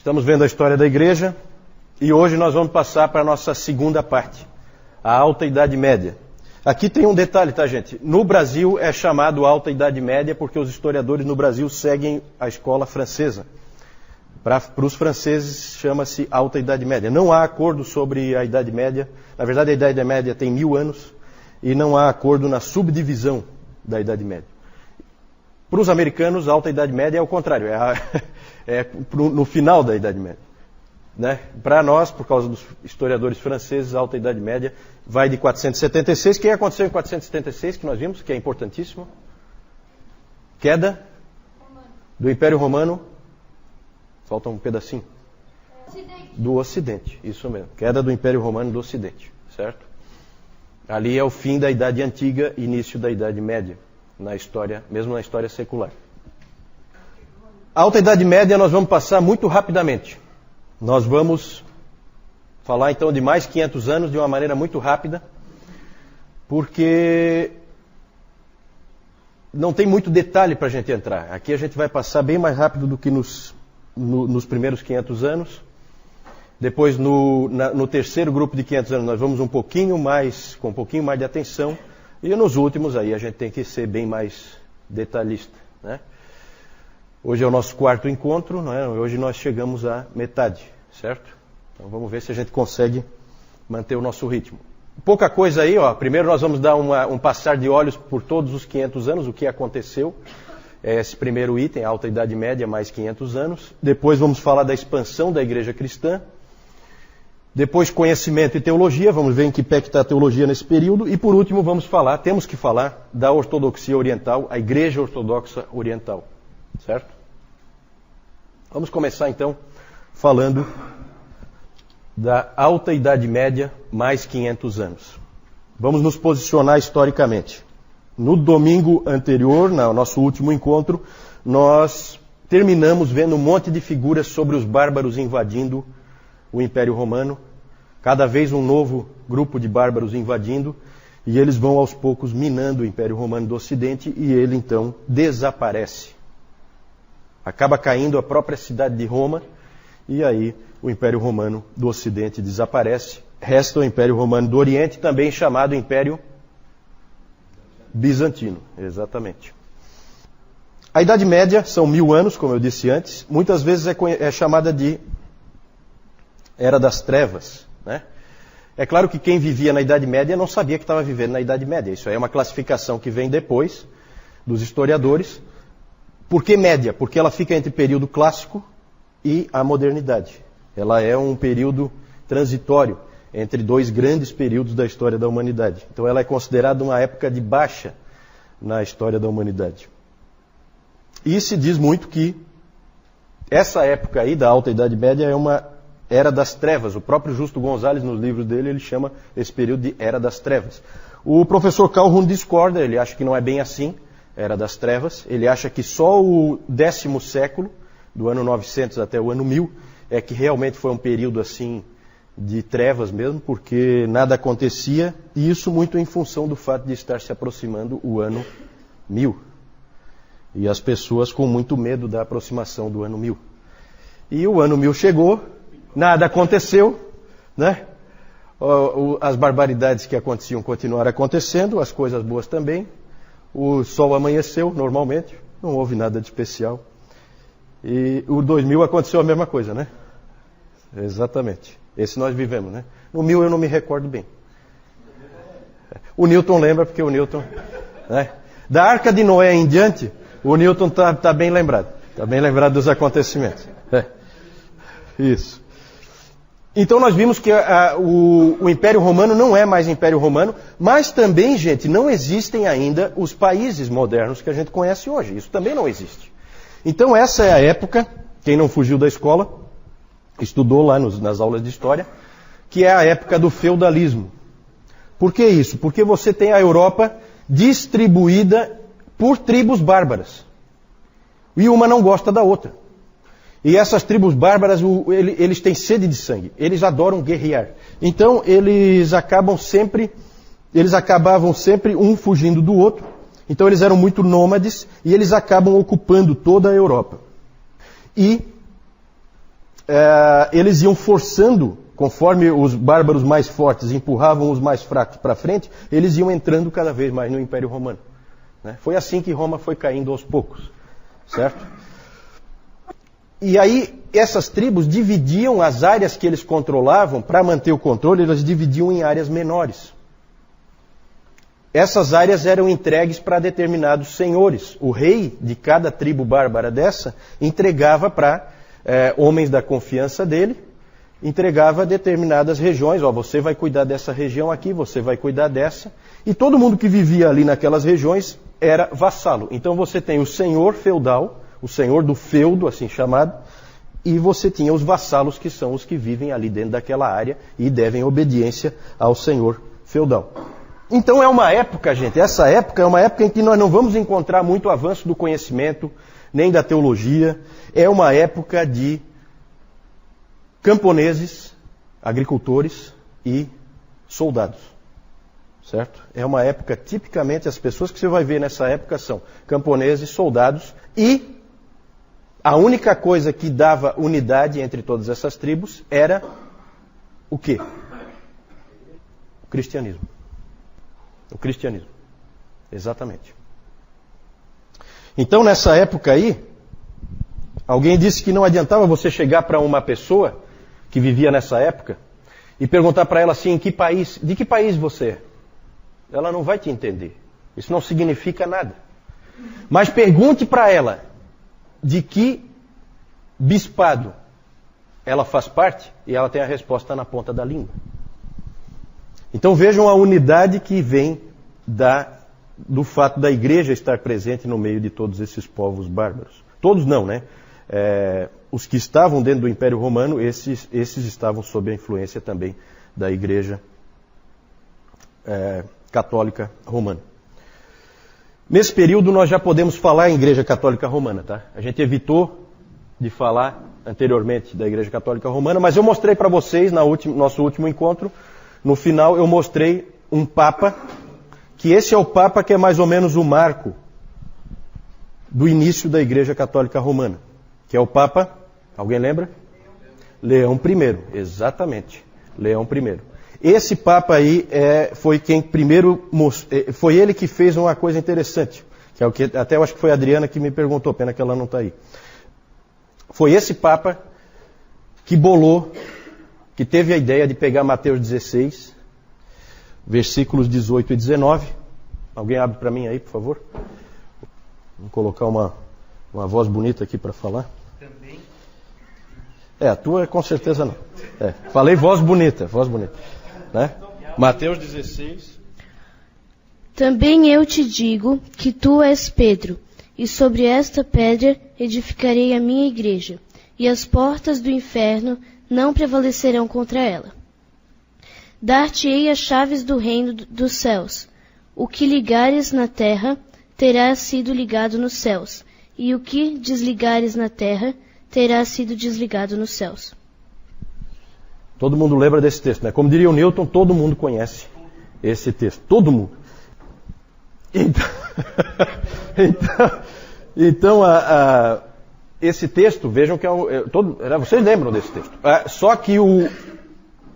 Estamos vendo a história da igreja e hoje nós vamos passar para a nossa segunda parte, a Alta Idade Média. Aqui tem um detalhe, tá, gente? No Brasil é chamado Alta Idade Média porque os historiadores no Brasil seguem a escola francesa. Para os franceses chama-se Alta Idade Média. Não há acordo sobre a Idade Média. Na verdade, a Idade Média tem 1000 anos e não há acordo na subdivisão da Idade Média. Para os americanos, a Alta Idade Média é o contrário, no final da Idade Média. Né? Para nós, por causa dos historiadores franceses, a Alta Idade Média vai de 476. O que aconteceu em 476, que nós vimos, que é importantíssimo? Queda do Império Romano. Falta um pedacinho. Do Ocidente, isso mesmo. Queda do Império Romano do Ocidente, certo? Ali é o fim da Idade Antiga, início da Idade Média, na história, mesmo na história secular. A Alta Idade Média nós vamos passar muito rapidamente. Nós vamos falar então de mais 500 anos de uma maneira muito rápida, porque não tem muito detalhe para a gente entrar. Aqui a gente vai passar bem mais rápido do que nos primeiros 500 anos. Depois, no terceiro grupo de 500 anos, nós vamos com um pouquinho mais de atenção. E nos últimos, aí a gente tem que ser bem mais detalhista, né? Hoje é o nosso quarto encontro, né? Hoje nós chegamos à metade, certo? Então vamos ver se a gente consegue manter o nosso ritmo. Pouca coisa aí, ó. Primeiro nós vamos dar um passar de olhos por todos os 500 anos, o que aconteceu. Esse primeiro item, a Alta Idade Média, mais 500 anos. Depois vamos falar da expansão da igreja cristã. Depois conhecimento e teologia, vamos ver em que pé que está a teologia nesse período. E por último temos que falar da ortodoxia oriental, a igreja ortodoxa oriental. Certo? Vamos começar então falando da Alta Idade Média, mais 500 anos. Vamos nos posicionar historicamente. No domingo anterior, no nosso último encontro, nós terminamos vendo um monte de figuras sobre os bárbaros invadindo o Império Romano. Cada vez um novo grupo de bárbaros invadindo, e eles vão aos poucos minando o Império Romano do Ocidente, e ele então desaparece. Acaba caindo a própria cidade de Roma, e aí o Império Romano do Ocidente desaparece. Resta o Império Romano do Oriente, também chamado Império Bizantino, exatamente. A Idade Média são 1000 anos, como eu disse antes. Muitas vezes é chamada de Era das Trevas, né? É claro que quem vivia na Idade Média não sabia que estava vivendo na Idade Média. Isso aí é uma classificação que vem depois dos historiadores. Por que média? Porque ela fica entre o período clássico e a modernidade. Ela é um período transitório entre dois grandes períodos da história da humanidade. Então ela é considerada uma época de baixa na história da humanidade. E se diz muito que essa época aí da Alta Idade Média é uma Era das Trevas. O próprio Justo Gonzalez, nos livros dele, ele chama esse período de Era das Trevas. O professor Calhoun discorda, ele acha que não é bem assim, Era das Trevas. Ele acha que só o 10º século, do ano 900 até o ano 1000, é que realmente foi um período assim de trevas mesmo, porque nada acontecia, e isso muito em função do fato de estar se aproximando o ano 1000. E as pessoas com muito medo da aproximação do ano 1000. E o ano 1000 chegou, nada aconteceu, né? As barbaridades que aconteciam continuaram acontecendo, as coisas boas também. O sol amanheceu normalmente, não houve nada de especial. E o 2000 aconteceu a mesma coisa, né? Exatamente. Esse nós vivemos, né? No 1000 eu não me recordo bem. O Newton lembra, porque o Newton... Né? Da Arca de Noé em diante, o Newton está bem lembrado. Está bem lembrado dos acontecimentos. Isso. Então nós vimos que o Império Romano não é mais Império Romano, mas também, gente, não existem ainda os países modernos que a gente conhece hoje. Isso também não existe. Então essa é a época, quem não fugiu da escola, estudou lá nas aulas de história, que é a época do feudalismo. Por que isso? Porque você tem a Europa distribuída por tribos bárbaras. E uma não gosta da outra. E essas tribos bárbaras, eles têm sede de sangue. Eles adoram guerrear. Então, eles acabavam sempre um fugindo do outro. Então, eles eram muito nômades e eles acabam ocupando toda a Europa. E eles iam forçando, conforme os bárbaros mais fortes empurravam os mais fracos para frente, eles iam entrando cada vez mais no Império Romano. Né? Foi assim que Roma foi caindo aos poucos, certo? E aí, essas tribos dividiam as áreas que eles controlavam, para manter o controle, eles dividiam em áreas menores. Essas áreas eram entregues para determinados senhores. O rei de cada tribo bárbara dessa entregava para homens da confiança dele, entregava determinadas regiões. Ó, você vai cuidar dessa região aqui, você vai cuidar dessa. E todo mundo que vivia ali naquelas regiões era vassalo. Então você tem o senhor feudal, o senhor do feudo, assim chamado, e você tinha os vassalos, que são os que vivem ali dentro daquela área e devem obediência ao senhor feudal. Então é uma época, gente, essa época é uma época em que nós não vamos encontrar muito avanço do conhecimento, nem da teologia. É uma época de camponeses, agricultores e soldados, certo? É uma época, tipicamente, as pessoas que você vai ver nessa época são camponeses, soldados, e a única coisa que dava unidade entre todas essas tribos era o quê? O cristianismo. O cristianismo. Exatamente. Então, nessa época aí, alguém disse que não adiantava você chegar para uma pessoa que vivia nessa época e perguntar para ela assim, de que país você é? Ela não vai te entender. Isso não significa nada. Mas pergunte para ela de que bispado ela faz parte e ela tem a resposta na ponta da língua. Então vejam a unidade que vem do fato da igreja estar presente no meio de todos esses povos bárbaros. Todos não, né? Os que estavam dentro do Império Romano, esses estavam sob a influência também da igreja católica romana. Nesse período nós já podemos falar em igreja católica romana, tá? A gente evitou de falar anteriormente da igreja católica romana, mas eu mostrei para vocês, nosso último encontro, no final eu mostrei um papa, que esse é o papa que é mais ou menos o marco do início da igreja católica romana, que é o papa, alguém lembra? Leão I, exatamente, Leão I. Esse papa aí foi quem primeiro foi ele que fez uma coisa interessante, que é o que até eu acho que foi a Adriana que me perguntou, pena que ela não está aí. Foi esse papa que que teve a ideia de pegar Mateus 16, versículos 18 e 19. Alguém abre para mim aí, por favor? Vamos colocar uma voz bonita aqui para falar. Também. A tua com certeza não. Falei voz bonita. Né? Mateus 16. Também eu te digo que tu és Pedro, e sobre esta pedra edificarei a minha igreja, e as portas do inferno não prevalecerão contra ela. Dar-te-ei as chaves do reino dos céus. O que ligares na terra terá sido ligado nos céus, e o que desligares na terra terá sido desligado nos céus. Todo mundo lembra desse texto, né? Como diria o Newton, todo mundo conhece esse texto. Todo mundo. Então esse texto, vejam que vocês lembram desse texto. Só que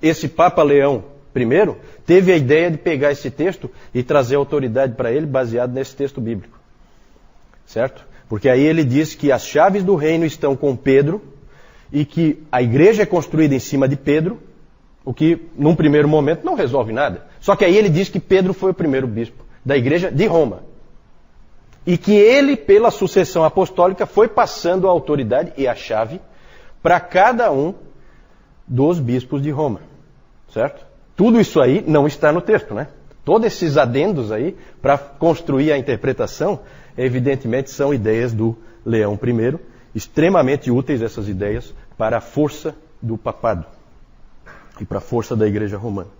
esse Papa Leão I teve a ideia de pegar esse texto e trazer autoridade para ele baseado nesse texto bíblico. Certo? Porque aí ele diz que as chaves do reino estão com Pedro e que a igreja é construída em cima de Pedro, o que num primeiro momento não resolve nada. Só que aí ele diz que Pedro foi o primeiro bispo da igreja de Roma. E que ele, pela sucessão apostólica, foi passando a autoridade e a chave para cada um dos bispos de Roma. Certo? Tudo isso aí não está no texto, né? Todos esses adendos aí, para construir a interpretação, evidentemente são ideias do Leão I, extremamente úteis essas ideias para a força do papado e para a força da igreja romana.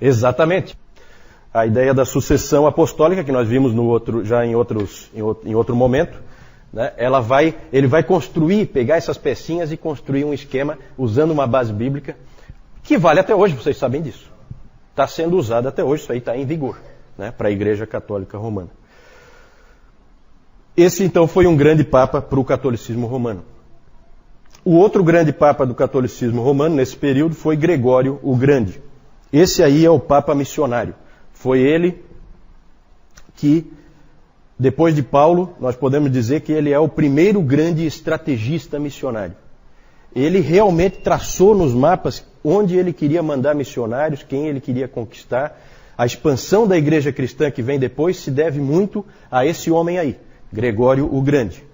Exatamente. A ideia da sucessão apostólica, que nós vimos em outro momento, né? Ele vai pegar essas pecinhas e construir um esquema usando uma base bíblica que vale até hoje, vocês sabem disso. Está sendo usado até hoje, isso aí está em vigor, né? Para a igreja católica romana. Esse então foi um grande papa para o catolicismo romano. O outro grande papa do catolicismo romano nesse período foi Gregório o Grande. Esse aí é o papa missionário. Foi ele que, depois de Paulo, nós podemos dizer que ele é o primeiro grande estrategista missionário. Ele realmente traçou nos mapas onde ele queria mandar missionários, quem ele queria conquistar. A expansão da igreja cristã que vem depois se deve muito a esse homem aí, Gregório o Grande.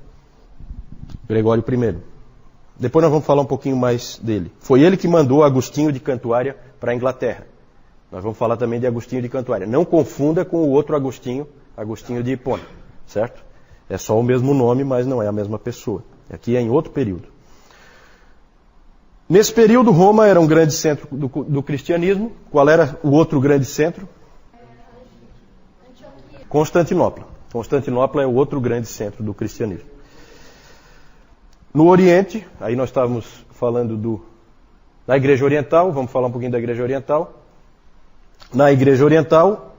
Gregório I. Depois nós vamos falar um pouquinho mais dele. Foi ele que mandou Agostinho de Cantuária para a Inglaterra. Nós vamos falar também de Agostinho de Cantuária. Não confunda com o outro Agostinho, Agostinho de Hipona, certo? É só o mesmo nome, mas não é a mesma pessoa. Aqui é em outro período. Nesse período, Roma era um grande centro do cristianismo. Qual era o outro grande centro? Constantinopla. Constantinopla é o outro grande centro do cristianismo. No Oriente, aí nós estávamos falando da Igreja Oriental, vamos falar um pouquinho da Igreja Oriental. Na Igreja Oriental,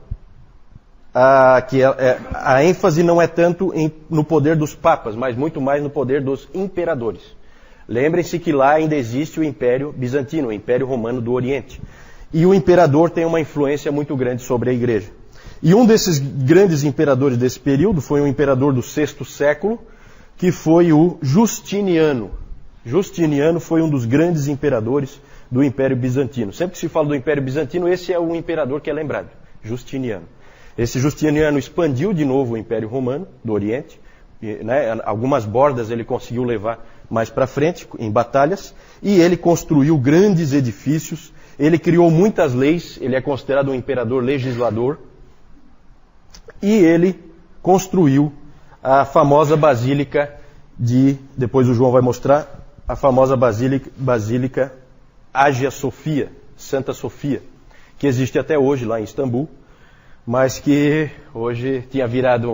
a ênfase não é tanto no poder dos papas, mas muito mais no poder dos imperadores. Lembrem-se que lá ainda existe o Império Bizantino, o Império Romano do Oriente. E o imperador tem uma influência muito grande sobre a Igreja. E um desses grandes imperadores desse período foi um imperador do VI século, que foi o Justiniano. Justiniano foi um dos grandes imperadores do Império Bizantino. Sempre que se fala do Império Bizantino, esse é o imperador que é lembrado, Justiniano. Esse Justiniano expandiu de novo o Império Romano do Oriente, né? Algumas bordas ele conseguiu levar mais para frente, em batalhas, e ele construiu grandes edifícios, ele criou muitas leis, ele é considerado um imperador legislador, e ele construiu a famosa Basílica depois o João vai mostrar, a famosa Basílica Hagia Sophia, Santa Sofia, que existe até hoje lá em Istambul, mas que hoje tinha virado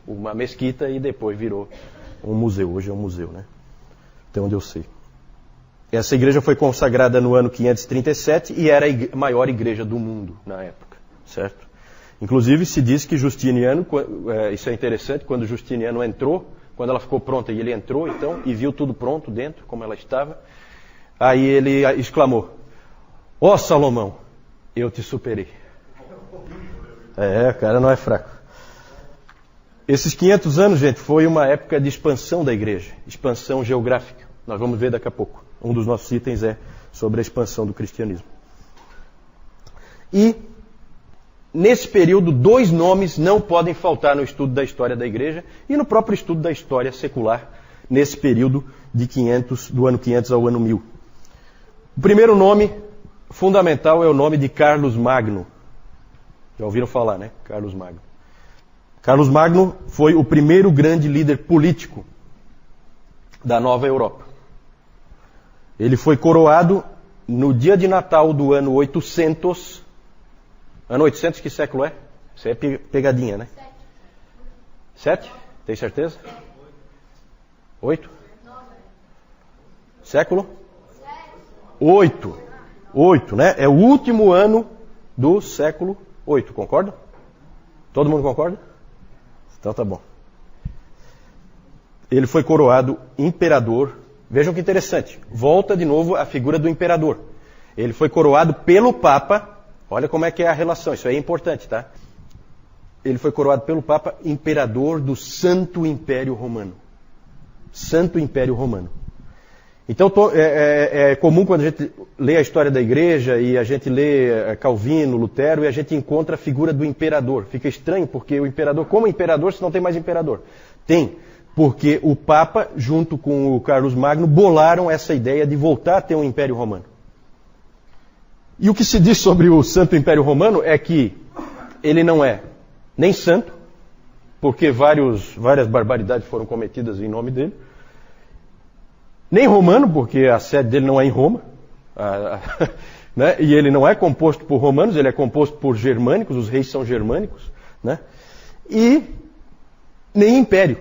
uma mesquita e depois virou um museu. Hoje é um museu, né? Até onde eu sei. Essa igreja foi consagrada no ano 537 e era a maior igreja do mundo na época, certo? Inclusive se diz que Justiniano, isso é interessante, quando Justiniano entrou, quando ela ficou pronta e ele entrou então, e viu tudo pronto dentro, como ela estava, aí ele exclamou: ó Salomão, eu te superei. O cara não é fraco. Esses 500 anos, gente, foi uma época de expansão da igreja, expansão geográfica. Nós vamos ver daqui a pouco. Um dos nossos itens é sobre a expansão do cristianismo. E, nesse período, 2 nomes não podem faltar no estudo da história da igreja e no próprio estudo da história secular, nesse período do ano 500 ao ano 1000. O primeiro nome fundamental é o nome de Carlos Magno. Já ouviram falar, né? Carlos Magno. Carlos Magno foi o primeiro grande líder político da Nova Europa. Ele foi coroado no dia de Natal do ano 800. Ano 800, que século é? Isso é pegadinha, né? 7? Tem certeza? 8? Século? 8. 8, né? É o último ano do século 8, concorda? Todo mundo concorda? Então tá bom. Ele foi coroado imperador. Vejam que interessante. Volta de novo a figura do imperador. Ele foi coroado pelo Papa. Olha como é que é a relação. Isso aí é importante, tá? Ele foi coroado pelo Papa imperador do Santo Império Romano. Santo Império Romano. Então é comum quando a gente lê a história da igreja e a gente lê Calvino, Lutero e a gente encontra a figura do imperador. Fica estranho porque o imperador, como imperador, se não tem mais imperador? Tem, porque o Papa, junto com o Carlos Magno, bolaram essa ideia de voltar a ter um Império Romano. E o que se diz sobre o Santo Império Romano é que ele não é nem santo, porque várias barbaridades foram cometidas em nome dele, nem romano, porque a sede dele não é em Roma, né? E ele não é composto por romanos, ele é composto por germânicos, os reis são germânicos, né? E nem império,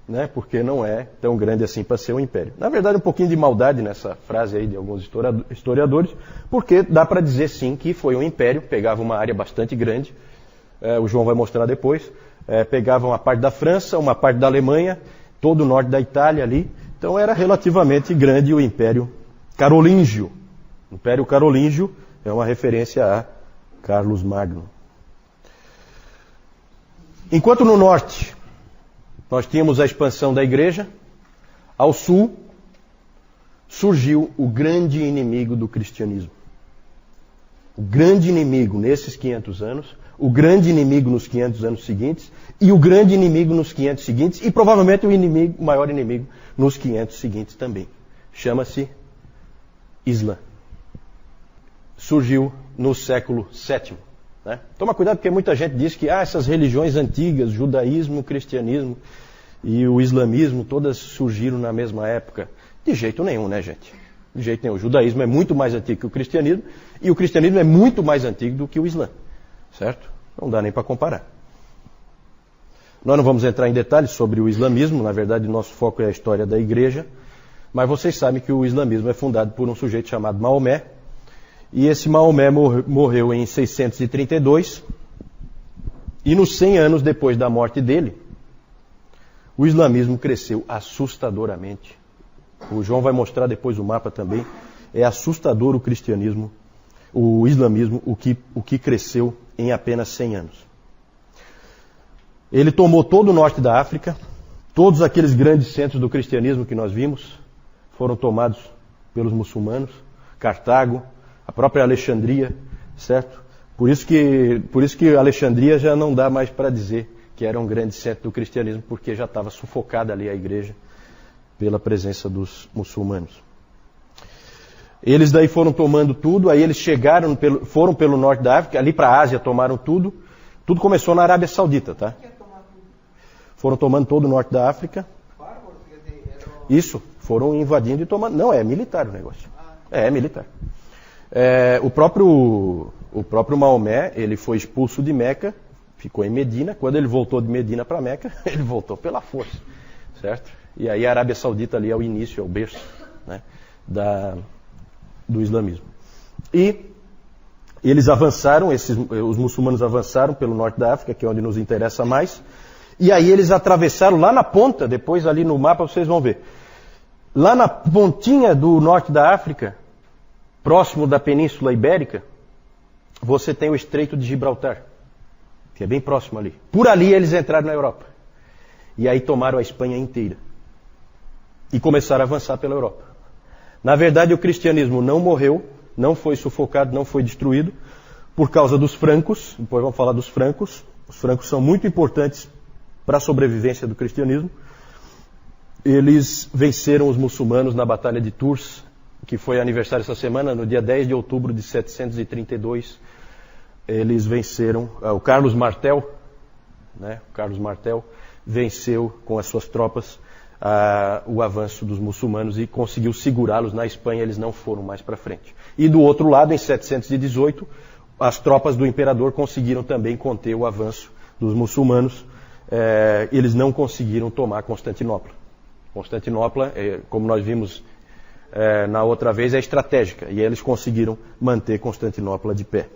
né? Porque não é tão grande assim para ser um império. Na verdade, um pouquinho de maldade nessa frase aí de alguns historiadores, porque dá para dizer sim que foi um império, pegava uma área bastante grande, o João vai mostrar depois, pegava uma parte da França, uma parte da Alemanha, todo o norte da Itália ali, Então era relativamente grande o Império Carolíngio. O Império Carolíngio é uma referência a Carlos Magno. Enquanto no norte nós tínhamos a expansão da igreja, ao sul surgiu o grande inimigo do cristianismo. O grande inimigo nesses 500 anos, o grande inimigo nos 500 anos seguintes, e o grande inimigo nos 500 seguintes, e provavelmente o maior inimigo nos 500 seguintes também. Chama-se Islã. Surgiu no século VII. Né? Toma cuidado porque muita gente diz que essas religiões antigas, judaísmo, cristianismo e o islamismo, todas surgiram na mesma época. De jeito nenhum, né, gente? De jeito nenhum. O judaísmo é muito mais antigo que o cristianismo e o cristianismo é muito mais antigo do que o Islã. Certo? Não dá nem para comparar. Nós não vamos entrar em detalhes sobre o islamismo, na verdade o nosso foco é a história da igreja, mas vocês sabem que o islamismo é fundado por um sujeito chamado Maomé, e esse Maomé morreu em 632, e nos 100 anos depois da morte dele, o islamismo cresceu assustadoramente. O João vai mostrar depois o mapa também. É assustador o cristianismo, o islamismo, o que cresceu em apenas 100 anos. Ele tomou todo o norte da África, todos aqueles grandes centros do cristianismo que nós vimos foram tomados pelos muçulmanos, Cartago, a própria Alexandria, certo? Por isso que Alexandria já não dá mais para dizer que era um grande centro do cristianismo, porque já estava sufocada ali a igreja pela presença dos muçulmanos. Eles daí foram tomando tudo, aí eles foram pelo norte da África, ali para a Ásia tomaram tudo. Tudo começou na Arábia Saudita, tá? Foram tomando todo o norte da África. Isso, foram invadindo e tomando. Não, é militar o negócio. É militar. O próprio Maomé, ele foi expulso de Meca, ficou em Medina. Quando ele voltou de Medina para Meca, ele voltou pela força, certo? E aí a Arábia Saudita ali é o início, é o berço, né, do islamismo. E eles avançaram, os muçulmanos avançaram pelo norte da África, que é onde nos interessa mais, e aí eles atravessaram lá na ponta, depois ali no mapa vocês vão ver, lá na pontinha do norte da África, próximo da Península Ibérica, você tem o Estreito de Gibraltar, que é bem próximo ali. Por ali eles entraram na Europa. E aí tomaram a Espanha inteira. E começaram a avançar pela Europa. Na verdade, o cristianismo não morreu, não foi sufocado, não foi destruído, por causa dos francos. Depois vamos falar dos francos. Os francos são muito importantes para a sobrevivência do cristianismo. Eles venceram os muçulmanos na Batalha de Tours, que foi aniversário essa semana, no dia 10 de outubro de 732. Eles venceram, o Carlos Martel, né? O Carlos Martel venceu com as suas tropas o avanço dos muçulmanos e conseguiu segurá-los na Espanha, eles não foram mais para frente. E do outro lado, em 718, as tropas do imperador conseguiram também conter o avanço dos muçulmanos. Eles não conseguiram tomar Constantinopla. Constantinopla, como nós vimos na outra vez, é estratégica, e eles conseguiram manter Constantinopla de pé.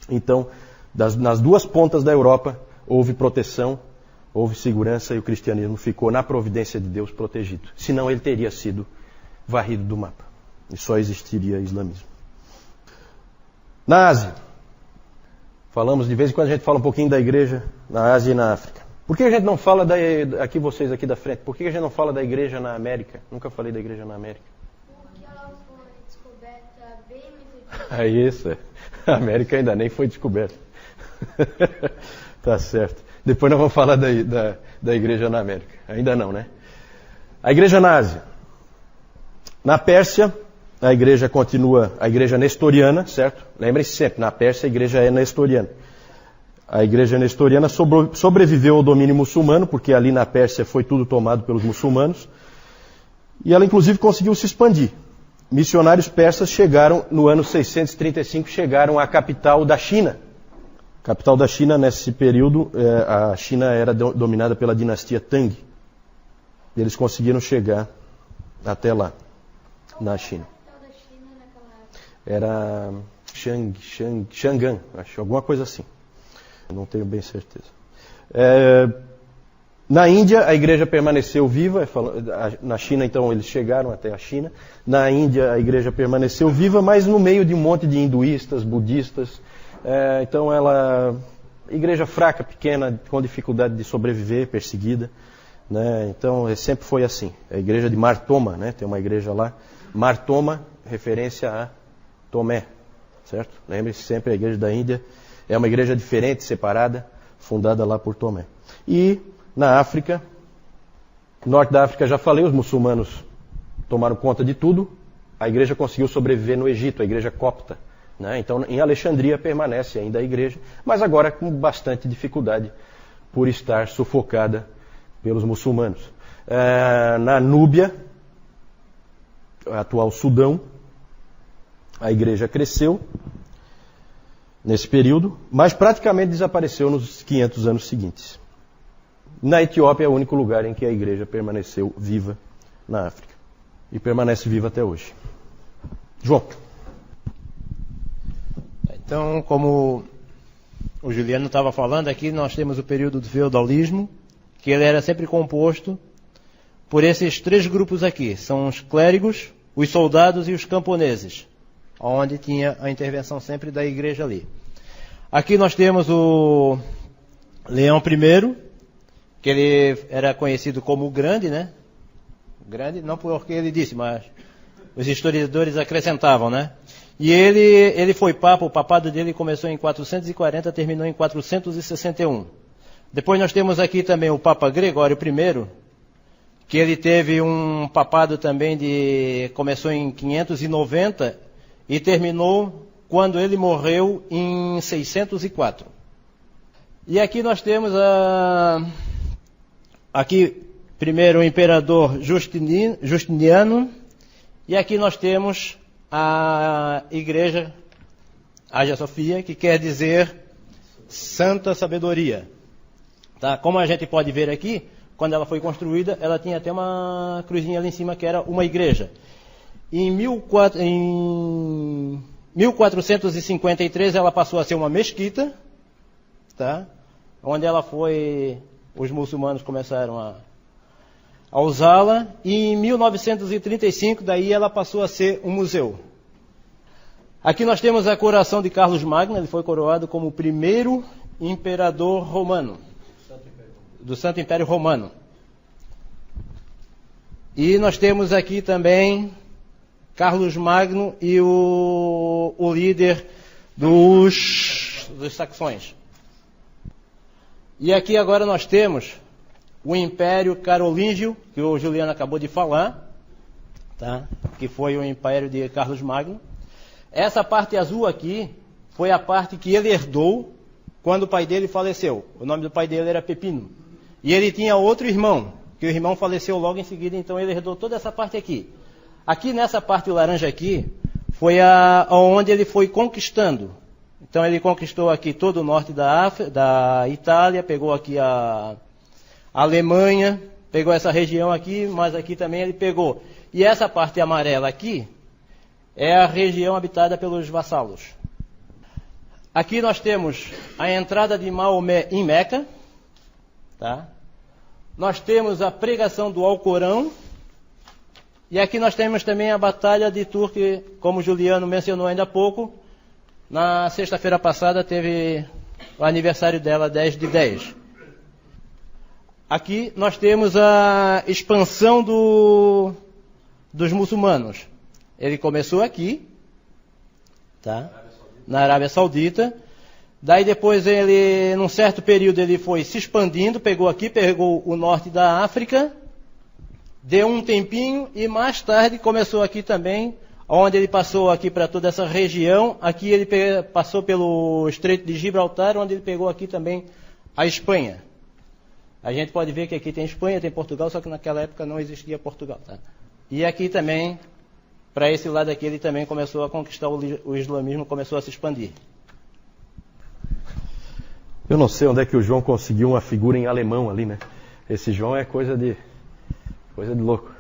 Então, nas duas pontas da Europa, houve proteção, houve segurança e o cristianismo ficou na providência de Deus protegido. Senão ele teria sido varrido do mapa. E só existiria islamismo. Na Ásia. Falamos, de vez em quando a gente fala um pouquinho da igreja na Ásia e na África. Por que a gente não fala aqui vocês aqui da frente, por que a gente não fala da igreja na América? Nunca falei da igreja na América. Porque ela foi descoberta bem É isso. A América ainda nem foi descoberta. Tá certo. Depois nós vamos falar da igreja na América. Ainda não, né? A igreja na Ásia. Na Pérsia, a igreja continua, a igreja nestoriana, certo? Lembrem-se sempre, na Pérsia a igreja é nestoriana. A igreja nestoriana sobreviveu ao domínio muçulmano, porque ali na Pérsia foi tudo tomado pelos muçulmanos. E ela inclusive conseguiu se expandir. Missionários persas chegaram, no ano 635, chegaram à capital da China. A capital da China, nesse período, a China era dominada pela dinastia Tang. Eles conseguiram chegar até lá, na China. Era Chang'an, acho, alguma coisa assim. Não tenho bem certeza. Na Índia, a igreja permaneceu viva. Na China, então, eles chegaram até a China. Na Índia, a igreja permaneceu viva, mas no meio de um monte de hinduístas, budistas. Então, igreja fraca, pequena, com dificuldade de sobreviver, perseguida. Né? Então, sempre foi assim. A igreja de Mar Thoma, né? Tem uma igreja lá. Mar Thoma, referência a Tomé. Certo? Lembre-se sempre, a igreja da Índia é uma igreja diferente, separada, fundada lá por Tomé. E na África, norte da África, já falei, os muçulmanos tomaram conta de tudo. A igreja conseguiu sobreviver no Egito, a igreja copta. Né? Então, em Alexandria permanece ainda a igreja, mas agora com bastante dificuldade por estar sufocada pelos muçulmanos. Na Núbia, atual Sudão, a igreja cresceu nesse período, mas praticamente desapareceu nos 500 anos seguintes. Na Etiópia é o único lugar em que a igreja permaneceu viva na África. E permanece viva até hoje. João. Então, como o Juliano estava falando, aqui nós temos o período do feudalismo, que ele era sempre composto por esses 3 grupos aqui. São os clérigos, os soldados e os camponeses, onde tinha a intervenção sempre da igreja ali. Aqui nós temos o Leão I, que ele era conhecido como o Grande, né? Grande, não porque ele disse, mas os historiadores acrescentavam, né? E ele foi papa, o papado dele começou em 440, terminou em 461. Depois nós temos aqui também o Papa Gregório I, que ele teve um papado também começou em 590 e terminou quando ele morreu em 604. E aqui nós temos aqui primeiro o imperador Justiniano, e aqui nós temos a igreja Hagia Sophia, que quer dizer Santa Sabedoria. Tá? Como a gente pode ver aqui, quando ela foi construída, ela tinha até uma cruzinha ali em cima que era uma igreja. Em 1453 ela passou a ser uma mesquita, tá? Onde os muçulmanos começaram a usá-la, e em 1935 daí ela passou a ser um museu. Aqui nós temos a coroação de Carlos Magno, ele foi coroado como o primeiro imperador romano, do Santo Império Romano. E nós temos aqui também Carlos Magno e o líder dos saxões. E aqui agora nós temos o Império Carolíngio, que o Juliano acabou de falar, tá? Que foi o Império de Carlos Magno. Essa parte azul aqui foi a parte que ele herdou quando o pai dele faleceu. O nome do pai dele era Pepino. E ele tinha outro irmão, que o irmão faleceu logo em seguida, então ele herdou toda essa parte aqui. Aqui nessa parte laranja aqui, foi onde ele foi conquistando. Então ele conquistou aqui todo o norte da Itália, pegou aqui a Alemanha, pegou essa região aqui, mas aqui também ele pegou. E essa parte amarela aqui é a região habitada pelos vassalos. Aqui nós temos a entrada de Maomé em Meca, tá? Nós temos a pregação do Alcorão, e aqui nós temos também a Batalha de Tours, que, como o Juliano mencionou ainda há pouco, na sexta-feira passada teve o aniversário dela, 10/10. Aqui nós temos a expansão dos muçulmanos. Ele começou aqui, tá? Na Arábia Saudita. Daí depois ele, num certo período, ele foi se expandindo, pegou o norte da África, deu um tempinho e mais tarde começou aqui também, onde ele passou aqui para toda essa região. Aqui ele passou pelo Estreito de Gibraltar, onde ele pegou aqui também a Espanha. A gente pode ver que aqui tem Espanha, tem Portugal, só que naquela época não existia Portugal, tá? E aqui também, para esse lado aqui, ele também começou a conquistar o islamismo, começou a se expandir. Eu não sei onde é que o João conseguiu uma figura em alemão ali, né? Esse João é coisa de louco.